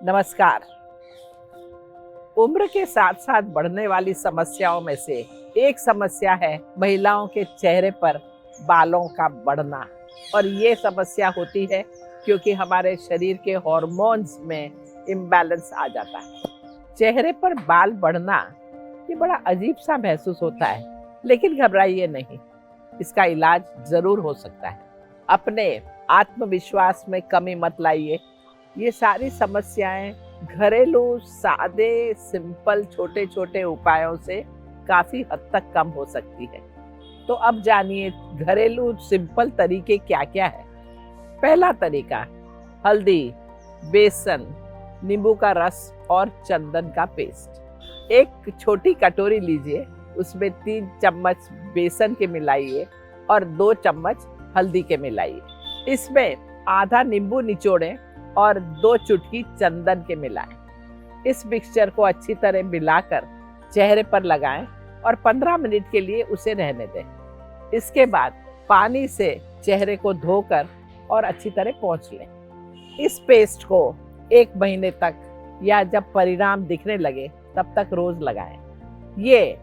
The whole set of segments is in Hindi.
नमस्कार। उम्र के साथ साथ बढ़ने वाली समस्याओं में से एक समस्या है महिलाओं के चेहरे पर बालों का बढ़ना। और ये समस्या होती है क्योंकि हमारे शरीर के हॉर्मोन्स में इम्बैलेंस आ जाता है। चेहरे पर बाल बढ़ना ये बड़ा अजीब सा महसूस होता है, लेकिन घबराइए नहीं, इसका इलाज जरूर हो सकता है। अपने आत्मविश्वास में कमी मत लाइए। ये सारी समस्याएं घरेलू सादे सिंपल छोटे छोटे उपायों से काफी हद तक कम हो सकती है। तो अब जानिए घरेलू सिंपल तरीके क्या क्या है। पहला तरीका, हल्दी, बेसन, नींबू का रस और चंदन का पेस्ट। एक छोटी कटोरी लीजिए, उसमें 3 चम्मच बेसन के मिलाइए और 2 चम्मच हल्दी के मिलाइए। इसमें आधा नींबू निचोड़ें और 2 चुटकी चंदन के मिलाएं। इस मिक्सचर को अच्छी तरह मिलाकर चेहरे पर लगाएं और 15 मिनट के लिए उसे रहने दें। इसके बाद पानी से चेहरे को धोकर और अच्छी तरह पोंछ लें। इस पेस्ट को 1 महीने तक या जब परिणाम दिखने लगे तब तक रोज लगाएं। ये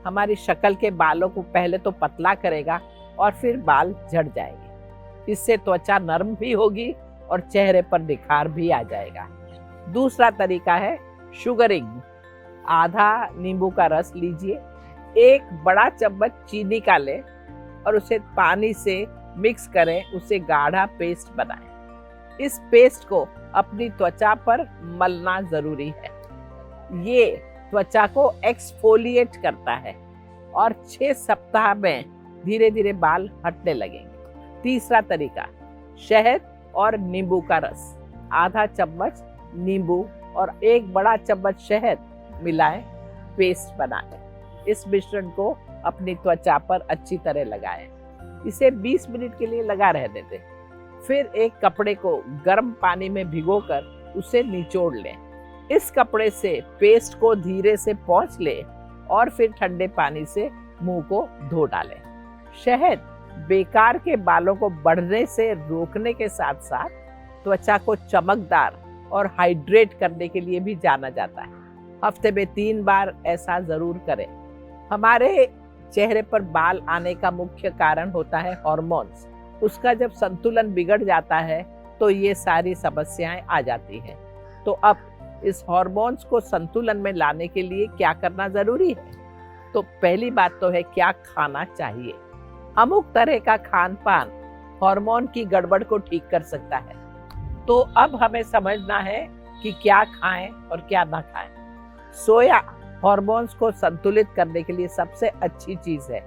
हमारी शक्ल के बालों को पहले तो पतला करेगा और फिर बाल झड़ जाएंगे। इससे त्वचा नरम भी होगी और चेहरे पर निखार भी आ जाएगा। दूसरा तरीका है शुगरिंग। आधा नींबू का रस लीजिए, 1 बड़ा चम्मच चीनी का लें और उसे पानी से मिक्स करें, उसे गाढ़ा पेस्ट बनाएं। इस पेस्ट को अपनी त्वचा पर मलना जरूरी है। ये त्वचा को एक्सफोलिएट करता है और 6 सप्ताह में धीरे धीरे बाल हटने लगेंगे। तीसरा तरीका, शहद और नींबू का रस। आधा चम्मच नींबू और 1 बड़ा चम्मच शहद मिलाएं, पेस्ट बना लें। इस मिश्रण को अपनी त्वचा पर अच्छी तरह लगाएं। इसे 20 मिनट के लिए लगा रहने दें। फिर एक कपड़े को गर्म पानी में भिगोकर उसे निचोड़ लें। इस कपड़े से पेस्ट को धीरे से पोंछ लें और फिर ठंडे पानी से मुंह को धो डालें। शहद बेकार के बालों को बढ़ने से रोकने के साथ साथ त्वचा को चमकदार और हाइड्रेट करने के लिए भी जाना जाता है। हफ्ते में 3 बार ऐसा जरूर करें। हमारे चेहरे पर बाल आने का मुख्य कारण होता है हॉर्मोन्स। उसका जब संतुलन बिगड़ जाता है तो ये सारी समस्याएं आ जाती हैं। तो अब इस हॉर्मोन्स को संतुलन में लाने के लिए क्या करना जरूरी है? तो पहली बात तो है क्या खाना चाहिए। अमुक तरह का खान पान हार्मोन की गड़बड़ को ठीक कर सकता है। तो अब हमें समझना है कि क्या खाएं और क्या ना खाएं। सोया हार्मोन्स को संतुलित करने के लिए सबसे अच्छी चीज है,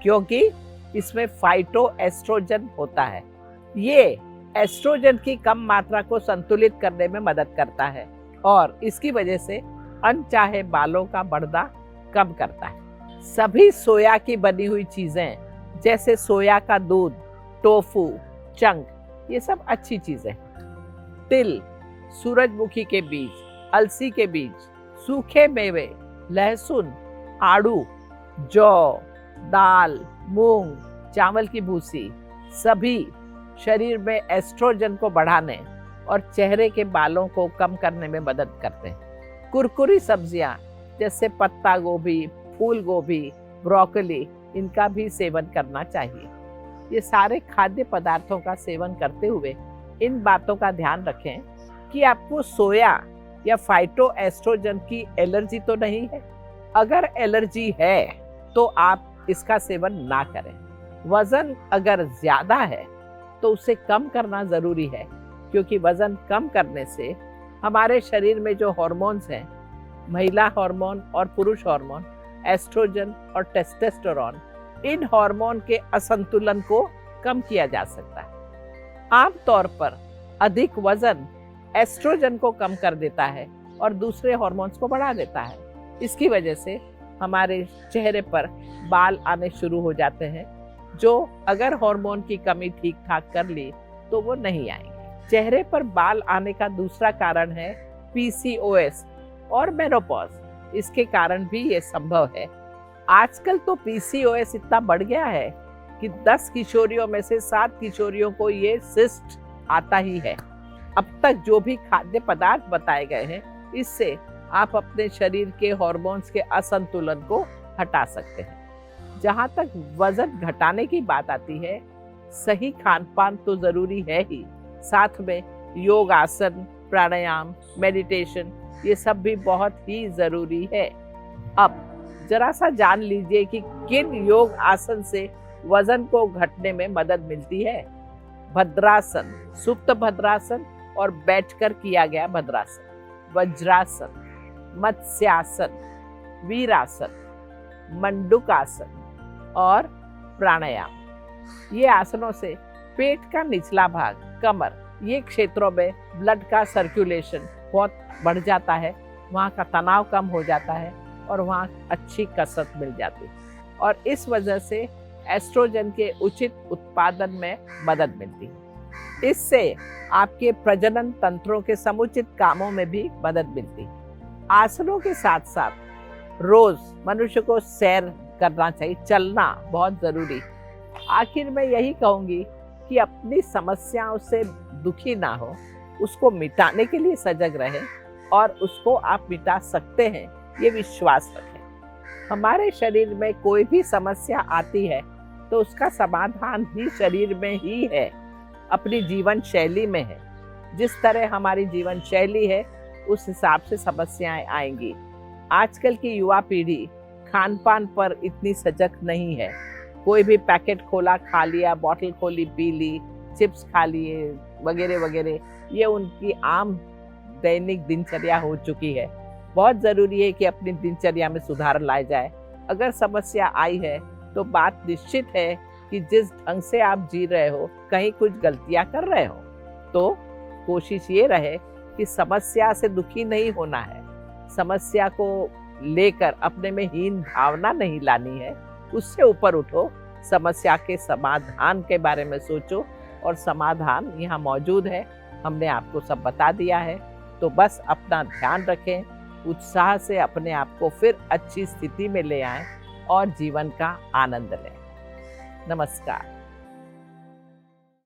क्योंकि इसमें फाइटोएस्ट्रोजन होता है। ये एस्ट्रोजन की कम मात्रा को संतुलित करने में मदद करता है और इसकी वजह से अनचाहे बालों का बढ़ना कम करता है। सभी सोया की बनी हुई चीजें जैसे सोया का दूध, टोफू, चंक, ये सब अच्छी चीजें। तिल, सूरजमुखी के बीज, अलसी के बीज, सूखे मेवे, लहसुन, आड़ू, जौ, दाल, मूंग, चावल की भूसी, सभी शरीर में एस्ट्रोजन को बढ़ाने और चेहरे के बालों को कम करने में मदद करते हैं। कुरकुरी सब्जियां जैसे पत्ता गोभी, फूल गोभी, ब्रोकली, इनका भी सेवन करना चाहिए। ये सारे खाद्य पदार्थों का सेवन करते हुए इन बातों का ध्यान रखें कि आपको सोया या फाइटोएस्ट्रोजन की एलर्जी तो नहीं है। अगर एलर्जी है तो आप इसका सेवन ना करें। वजन अगर ज्यादा है तो उसे कम करना जरूरी है, क्योंकि वजन कम करने से हमारे शरीर में जो हॉर्मोन्स हैं, महिला हार्मोन और पुरुष हार्मोन, एस्ट्रोजन और टेस्टोस्टेरोन, इन हार्मोन के असंतुलन को कम किया जा सकता है। आमतौर पर अधिक वजन एस्ट्रोजन को कम कर देता है और दूसरे हार्मोन्स को बढ़ा देता है। इसकी वजह से हमारे चेहरे पर बाल आने शुरू हो जाते हैं, जो अगर हार्मोन की कमी ठीक ठाक कर ली तो वो नहीं आएंगे। चेहरे पर बाल आने का दूसरा कारण है पीसीओएस और मेनोपॉज। इसके कारण भी ये संभव है। आजकल तो पीसीओएस इतना बढ़ गया है कि 10 किशोरियों में से 7 किशोरियों को ये सिस्ट आता ही है। अब तक जो भी खाद्य पदार्थ बताए गए हैं, इससे आप अपने शरीर के हार्मोन्स के असंतुलन को हटा सकते हैं। जहाँ तक वजन घटाने की बात आती है, सही खान पान तो जरूरी है ही, साथ में योग, आसन, प्राणायाम, मेडिटेशन, ये सब भी बहुत ही जरूरी है। अब जरा सा जान लीजिए कि किन योग आसन से वजन को घटने में मदद मिलती है। भद्रासन, सुप्त भद्रासन और बैठकर किया गया भद्रासन, वज्रासन, मत्स्यासन, वीरासन, मंडूकासन और प्राणायाम। ये आसनों से पेट का निचला भाग, कमर, ये क्षेत्रों में ब्लड का सर्कुलेशन बहुत बढ़ जाता है, वहाँ का तनाव कम हो जाता है और वहाँ अच्छी कसरत मिल जाती है और इस वजह से एस्ट्रोजन के उचित उत्पादन में मदद मिलती है। इससे आपके प्रजनन तंत्रों के समुचित कामों में भी मदद मिलती है। आसनों के साथ साथ रोज मनुष्य को सैर करना चाहिए, चलना बहुत जरूरी। आखिर मैं यही कहूँगी कि अपनी समस्याओं से दुखी ना हो, उसको मिटाने के लिए सजग रहें और उसको आप मिटा सकते हैं, ये विश्वास रखें। हमारे शरीर में कोई भी समस्या आती है तो उसका समाधान भी शरीर में ही है, अपनी जीवन शैली में है। जिस तरह हमारी जीवन शैली है उस हिसाब से समस्याएं आएंगी। आजकल की युवा पीढ़ी खान पान पर इतनी सजग नहीं है। कोई भी पैकेट खोला खा लिया, बॉटल खोली पी ली, चिप्स खा लिए वगैरह वगैरह, ये उनकी आम दैनिक दिनचर्या हो चुकी है। बहुत ज़रूरी है कि अपनी दिनचर्या में सुधार लाया जाए। अगर समस्या आई है तो बात निश्चित है कि जिस ढंग से आप जी रहे हो कहीं कुछ गलतियां कर रहे हो, तो कोशिश ये रहे कि समस्या से दुखी नहीं होना है, समस्या को लेकर अपने में हीन भावना नहीं लानी है, उससे ऊपर उठो, समस्या के समाधान के बारे में सोचो और समाधान यहाँ मौजूद है, हमने आपको सब बता दिया है। तो बस अपना ध्यान रखें, उत्साह से अपने आप को फिर अच्छी स्थिति में ले आएं और जीवन का आनंद लें। नमस्कार।